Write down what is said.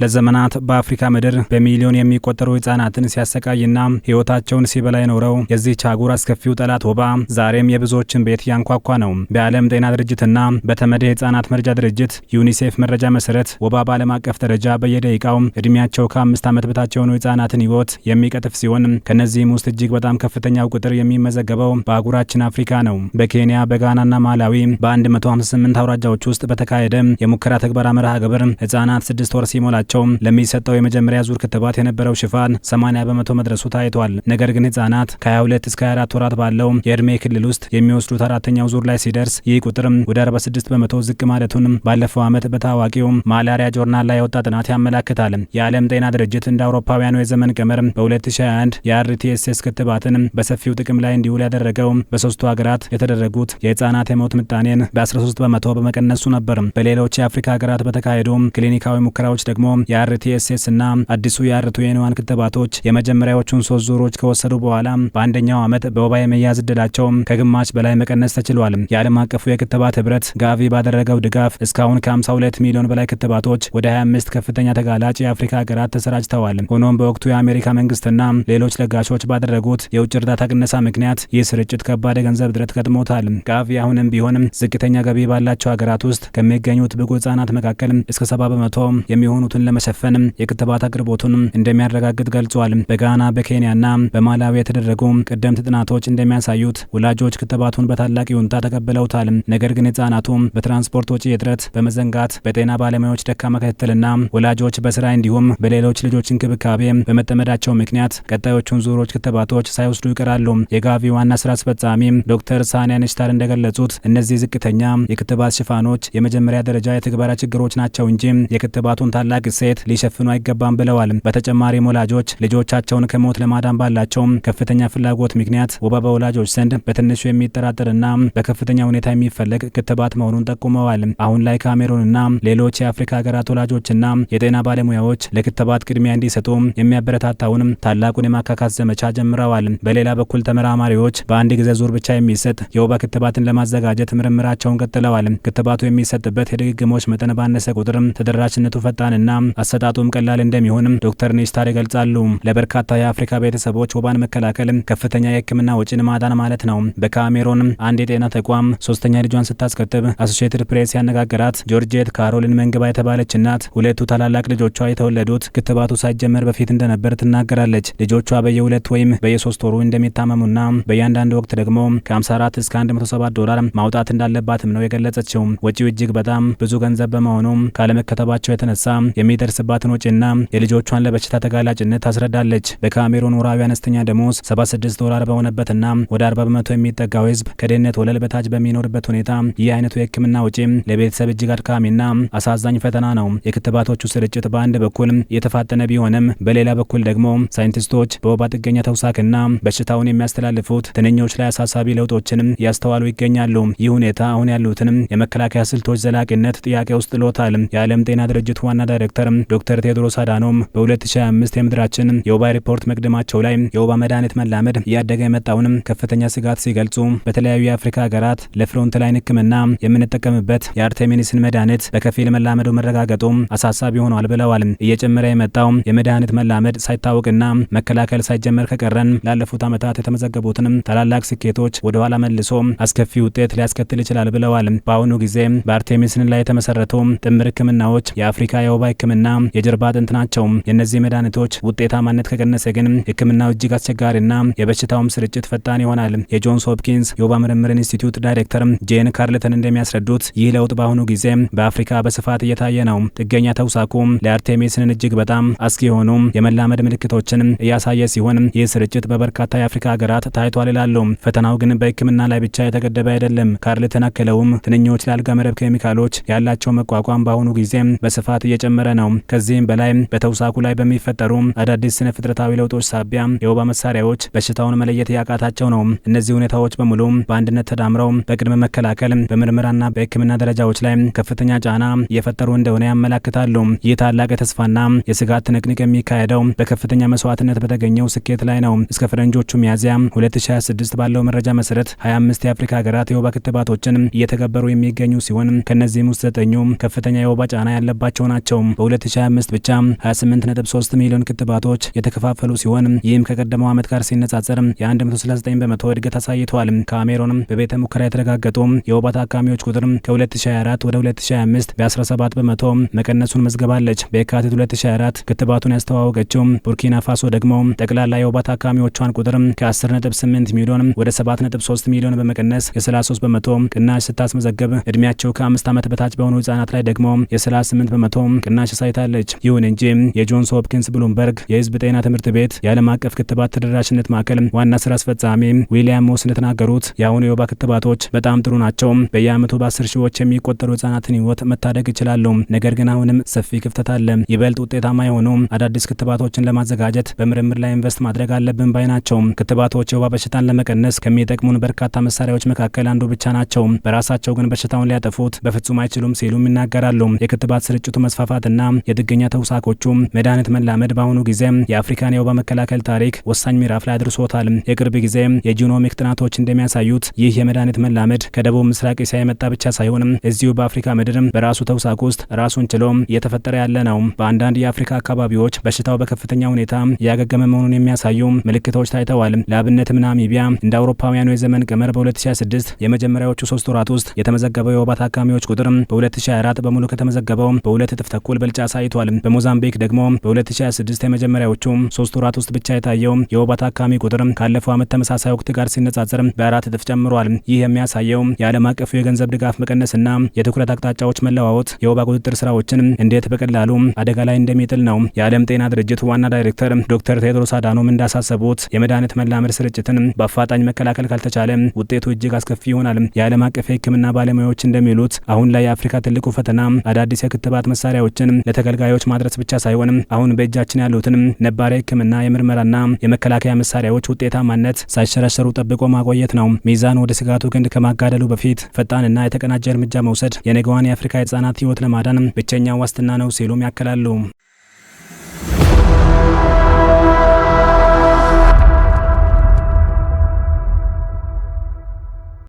ለዘመናት በአፍሪካ ምድር በሚሊዮን የሚቆጠሩ ህጻናትን ሲያሰቃይና ህይወታቸውን ሲበላ የኖረው የዚህች አህጉር አስከፊው ጠላት ወባ ዛሬም የብዙዎችን ቤት ያንኳኳ ነው። በዓለም ጤና ድርጅትና በተመድ የህጻናት መርጃ ድርጅት ዩኒሴፍ መረጃ መሰረት ወባ በዓለም አቀፍ ደረጃ በየደቂቃው እድሜያቸው ከ5 ዓመት በታች የሆኑ ህጻናትን ህይወት የሚቀጥፍ ሲሆን ከነዚህም ውስጥ እጅግ በጣም ከፍተኛው ቁጥር የሚመዘገበው በአህጉራችን አፍሪካ ነው። በኬንያ በጋናና ማላዊ በ158 አውራጃዎች ውስጥ በተካሄደ የሙከራ ተግባር መርሃ ግብር ህጻናት 6 ወር ሲሞላቸው ለሚሰጠው የመጀመሪያ ዙር ክትባት የነበረው ሽፋን 80 በመቶ መድረሱ ታይቷል። ነገር ግን ህጻናት ከ22 እስከ 24 ወራት ባለው የእድሜ ክልል ውስጥ የሚወስዱት አራተኛው ዙር ላይ ሲደርስ ይህ ቁጥር ወደ 46 በመቶ ዝቅ ማለቱን ባለፈው ዓመት በታዋቂው ማላሪያ ጆርናል ላይ የወጣ ጥናት ያመለክታል። የዓለም ጤና ድርጅት እንደ አውሮፓውያኑ የዘመን ቀመር በ2021 የአርቲኤስኤስ ክትባትን በሰፊው ጥቅም ላይ እንዲውል ያደረገው በሶስቱ ሀገራት የተደረጉት የህጻናት የሞት ምጣኔን በ13 በመቶ በመቀነሱ ነበር። በሌሎች የአፍሪካ ሀገራት በተካሄዱ ክሊኒካዊ ሙከራዎች ደግሞ የአርቲኤስኤስ እና አዲሱ የአር21 ክትባቶች የመጀመሪያዎቹን 3 ዙሮች ከወሰዱ በኋላ በአንደኛው ዓመት በወባ የመያዝ ዕድላቸው ከግማሽ በላይ መቀነስ ተችሏል። የዓለም አቀፉ የክትባት ህብረት ጋቪ ባደረገው ድጋፍ እስካሁን ከ52 ሚሊዮን በላይ ክትባቶች ወደ 25 ከፍተኛ ተጋላጭ የአፍሪካ ሀገራት ተሰራጭተዋል። ሆኖም በወቅቱ የአሜሪካ መንግስትና ሌሎች ለጋሾች ባደረጉት የውጭ እርዳታ ቅነሳ ምክንያት ይህ ስርጭት ከባድ የገንዘብ እጥረት ገጥሞታል። ጋቪ አሁንም ቢሆንም ዝቅተኛ ገቢ ባላቸው ሀገራት ውስጥ ከሚገኙት ብቁ ህጻናት መካከል እስከ 70 በመቶ የሚሆኑትን ለመሸፈን የክትባት አቅርቦቱን እንደሚያረጋግጥ ገልጿል። በጋና በኬንያና በማላዊ የተደረጉ ቀደምት ጥናቶች እንደሚያሳዩት ወላጆች ክትባቱን በታላቅ ይሁንታ ተቀብለውታል። ነገር ግን ህጻናቱ በትራንስፖርት ወጪ እጥረት፣ በመዘንጋት፣ በጤና ባለሙያዎች ደካማ ክትትልና ወላጆች በስራ እንዲሁም በሌሎች ልጆች እንክብካቤ በመጠመዳቸው ምክንያት ቀጣዮቹን ዙሮች ክትባቶች ሳይወስዱ ይቀራሉ። የጋቪ ዋና ስራ አስፈጻሚ ዶክተር ሳኒያ ኒሽታር እንደገለጹት እነዚህ ዝቅተኛ የክትባት ሽፋኖች የመጀመሪያ ደረጃ የትግበራ ችግሮች ናቸው እንጂ የክትባቱን ታላቅ እሴት ሊሸፍኑ አይገባም ብለዋል። በተጨማሪም ወላጆች ልጆቻቸውን ከሞት ለማዳን ባላቸው ከፍተኛ ፍላጎት ምክንያት ወባ በወላጆች ዘንድ በትንሹ የሚጠራጠርና በከፍተኛ ሁኔታ የሚፈለግ ክትባት መሆኑን ጠቁመዋል። አሁን ላይ ካሜሩንና ሌሎች የአፍሪካ ሀገራት ወላጆችና የጤና ባለሙያዎች ለክትባት ቅድሚያ እንዲሰጡ የሚያበረታታውን ታላቁን የማካካስ ዘመቻ ጀምረዋል። በሌላ በኩል ተመራማሪዎች በአንድ ጊዜ ዙር ብቻ የሚሰጥ የወባ ክትባትን ለማዘጋጀት ምርምራቸውን ቀጥለዋል። ክትባቱ የሚሰጥበት የድግግሞች መጠን ባነሰ ቁጥር ተደራሽነቱ ፈጣንና አሰጣጡም ቀላል እንደሚሆን ዶክተር ኒሽታር ይገልጻሉ። ለበርካታ የአፍሪካ ቤተሰቦች ወባን መከላከል ከፍተኛ የሕክምና ወጪን ማዳን ማለት ነው። በካሜሮን አንድ የጤና ተቋም 3ኛ ልጇን ስታስከትብ አሶሺየትድ ፕሬስ ያነጋገራት ጆርጄት ካሮሊን መንግባ የተባለች እናት ሁለቱ ታላላቅ ልጆቿ የተወለዱት ክትባቱ ሳይጀመር በፊት እንደነበር ትናገራለች። ልጆቿ በየ2 ወይም በየ3 ወሩ እንደሚታመሙና በእያንዳንዱ ወቅት ደግሞ ከ54 እስከ 107 ዶላር ማውጣት እንዳለባትም ነው የገለጸችው። ወጪው እጅግ በጣም ብዙ ገንዘብ በመሆኑ ካለመከተባቸው የተነሳ የሚደርስባትን ወጪና የልጆቿን ለበሽታ ተጋላጭነት ታስረዳለች። በካሜሩን ወራዊ አነስተኛ ደሞዝ 76 ዶላር በሆነበትና ወደ 40 በመቶ የሚጠጋው ህዝብ ከድህነት ወለል በታች በሚኖርበት ሁኔታ ይህ አይነቱ የህክምና ወጪ ለቤተሰብ እጅግ አድካሚና አሳዛኝ ፈተና ነው። የክትባቶቹ ስርጭት በአንድ በኩል የተፋጠነ ቢሆንም በሌላ በኩል ደግሞ ሳይንቲስቶች በወባ ጥገኛ ተውሳክና በሽታውን የሚያስተላልፉት ትንኞች ላይ አሳሳቢ ለውጦችን ያስተዋሉ ይገኛሉ። ይህ ሁኔታ አሁን ያሉትን የመከላከያ ስልቶች ዘላቂነት ጥያቄ ውስጥ ጥሎታል። የዓለም ጤና ድርጅት ዋና ዳይሬክተር ዶክተር ቴድሮስ አዳኖም በ2025 የምድራችን የወባ ሪፖርት መቅደማቸው ላይ የወባ መድኃኒት መላመድ እያደገ የመጣውን ከፍተኛ ስጋት ሲገልጹ በተለያዩ የአፍሪካ ሀገራት ለፍሮንት ላይን ህክምና የምንጠቀምበት የአርቴሚኒስን መድኃኒት በከፊል መላመዱ መረጋገጡ አሳሳቢ ሆኗል ብለዋል። እየጨመረ የመጣው የመድኃኒት መላመድ ሳይታወቅና መከላከል ሳይጀመር ከቀረን ላለፉት ዓመታት የተመዘገቡትን ታላላቅ ስኬቶች ወደ ኋላ መልሶ አስከፊ ውጤት ሊያስከትል ይችላል ብለዋል። በአሁኑ ጊዜ በአርቴሚስን ላይ የተመሰረቱ ጥምር ህክምናዎች የአፍሪካ የወባ ህክምና የጀርባ አጥንት ናቸው። የእነዚህ መድኃኒቶች ውጤታማነት ከቀነሰ ግን ህክምናው እጅግ አስቸጋሪና የበሽታውም ስርጭት ፈጣን ይሆናል። የጆንስ ሆፕኪንስ የወባ ምርምር ኢንስቲትዩት ዳይሬክተር ጄን ካርልተን እንደሚያስረዱት ይህ ለውጥ በአሁኑ ጊዜ በአፍሪካ በስፋት እየታየ ነው። ጥገኛ ተውሳኩ ለአርቴሚስን እጅግ በጣም አስጊ የሆኑ የመላመድ ምልክቶችን እያሳየ ሲሆን ይህ ስርጭት በበርካታ የአፍሪካ ሀገራት ታይቷል ይላሉ። ፈተናው ግን በህክምና ላይ ብቻ የተገደበ አይደለም። ካርልተን አክለውም ትንኞች ለአልጋ መረብ ኬሚካሎች ያላቸው መቋቋም በአሁኑ ጊዜ በስፋት እየጨመረ ነው። ከዚህም በላይ በተውሳኩ ላይ በሚፈጠሩ አዳዲስ ስነ ፍጥረታዊ ለውጦች ሳቢያ የወባ መሳሪያዎች በሽታውን መለየት ያቃታቸው ነው። እነዚህ ሁኔታዎች በሙሉ በአንድነት ተዳምረው በቅድመ መከላከል በምርመራና በህክምና ደረጃዎች ላይ ከፍተኛ ጫና እየፈጠሩ እንደሆነ ያመለክታሉ። ይህ ታላቅ የተስፋና የስጋት ትንቅንቅ የሚካሄደው በከፍተኛ መስዋዕትነት በተገኘው ስኬት ላይ ነው። እስከ ፈረንጆቹ ሚያዝያ 2026 ባለው መረጃ መሰረት 25 የአፍሪካ ሀገራት የወባ ክትባቶችን እየተገበሩ የሚገኙ ሲሆን ከነዚህም ውስጥ 9 ከፍተኛ የወባ ጫና ያለባቸው ናቸው። በ2025 ብቻ 28.3 ሚሊዮን ክትባቶች የተከፋፈሉ ሲሆን ይህም ከቀደመው ዓመት ጋር ሲነጻጸር የ139 በመቶ እድገት አሳይቷል። ካሜሮን በቤተ ሙከራ የተረጋገጡ የወባ ታካሚዎች ቁጥር ከ2024 ወደ 2025 በ17 በመቶ መቀነሱን መዝገባለች። በየካቲት 2024 ክትባቱን ያስተዋወቀችው ቡርኪና ፋሶ ደግሞ ጠቅላላ የወባ ታካሚዎቿን ቁጥር ከ10.8 ሚሊዮን ወደ 7.3 ሚሊዮን በመቀነስ የ33 በመቶ ቅናሽ ስታስመዘግብ እድሜያቸው ከ5 ዓመት በታች በሆኑ ህጻናት ላይ ደግሞ የ38 በመቶ ቅናሽ አሳይታለች። ይሁን እንጂ የጆንስ ሆፕኪንስ ብሉምበርግ የህዝብ ጤና ትምህርት ቤት የዓለም አቀፍ ክትባት ተደራሽነት ማዕከል ዋና ስራ አስፈጻሚ ዊሊያም ሞስ እንደተናገሩት የአሁኑ የወባ ክትባቶች በጣም ጥሩ ናቸው። በየዓመቱ በ10 ሺዎች የሚቆጠሩ ህጻናትን ህይወት መታደግ ይችላሉ። ነገር ግን አሁንም ሰፊ ክፍተት አለ። ይበልጥ ውጤታማ የሆኑ አዳዲስ ክትባቶችን ለማዘጋጀት በምርምር ላይ ኢንቨስት ማድረግ አለብን ባይ ናቸው። ክትባቶች የወባ በሽታን ለመቀነስ ከሚጠቅሙን በርካታ መሳሪያዎች መካከል አንዱ ብቻ ናቸው። በራሳቸው ግን በሽታውን ሊያጠፉት በፍጹም አይችሉም ሲሉም ይናገራሉ። የክትባት ስርጭቱ መስፋፋትና የጥገኛ ተውሳኮቹ መድኃኒት መላመድ በአሁኑ ጊዜ የአፍሪካን የወባ መከላከል ታሪክ ወሳኝ ምዕራፍ ላይ አድርሶታል። የቅርብ ጊዜ የጂኖሚክ ጥናቶች እንደሚያሳዩት ይህ የመድኃኒት መላመድ ከደቡብ ምስራቅ እስያ የመጣ ብቻ ሳይሆን እዚሁ በአፍሪካ ምድር በራሱ ተውሳክ ውስጥ ራሱን ችሎ እየተፈጠረ ያለ ነው። በአንዳንድ የአፍሪካ አካባቢዎች በሽታው በከፍተኛ ሁኔታ ያገገመ መሆኑን የሚያሳዩ ምልክቶች ታይተዋል። ለአብነትም ናሚቢያ እንደ አውሮፓውያኑ የዘመን ቀመር በ2026 የመጀመሪያዎቹ 3 ወራት ውስጥ የተመዘገበው የወባ ታካሚዎች ቁጥር በ2024 በሙሉ ከተመዘገበው በ2 እጥፍ ተኩል ብልጫ አሳይቷል። በሞዛምቢክ ደግሞ በ2026 የመጀመሪያዎቹ 3 ወራት ውስጥ ብቻ የታየው የወባ ታካሚ ቁጥር ካለፈው ዓመት ተመሳሳይ ወቅት ጋር ሲነጻጸር በ4 እጥፍ ጨምሯል። ይህ የሚያሳየው የዓለም አቀፉ የገንዘብ ድጋፍ መቀነስና የትኩረት አቅጣጫዎች መለዋወጥ የወባ ቁጥጥር ስራዎችን እንዴት በቀላሉ አደጋ ላይ እንደሚጥል ነው። የዓለም ጤና ድርጅት ዋና ዳይሬክተር ዶክተር ቴድሮስ አዳኖም እንዳሳሰቡት የመድኃኒት መላመድ ስርጭትን በአፋጣኝ መከላከል ካልተቻለ ውጤቱ እጅግ አስከፊ ይሆናል። የዓለም አቀፍ የሕክምና ባለሙያዎች እንደሚሉት አሁን ላይ የአፍሪካ ትልቁ ፈተና አዳዲስ የክትባት መሳሪያዎችን ለተገልጋዮች ማድረስ ብቻ ሳይሆን አሁን በእጃችን ያሉትን ነባር የሕክምና የምርመራና የመከላከያ መሳሪያዎች ውጤታማነት ሳይሸረሸሩ ጠብቆ ማቆየት ነው። ሚዛን ወደ ስጋቱ ግንድ ከማጋደሉ በፊት ፈጣንና የተቀናጀ እርምጃ መውሰድ የነገዋን የአፍሪካ የህጻናት ህይወት ለማዳን ብቸኛው ዋስትና ነው ሲሉም ያክላሉ።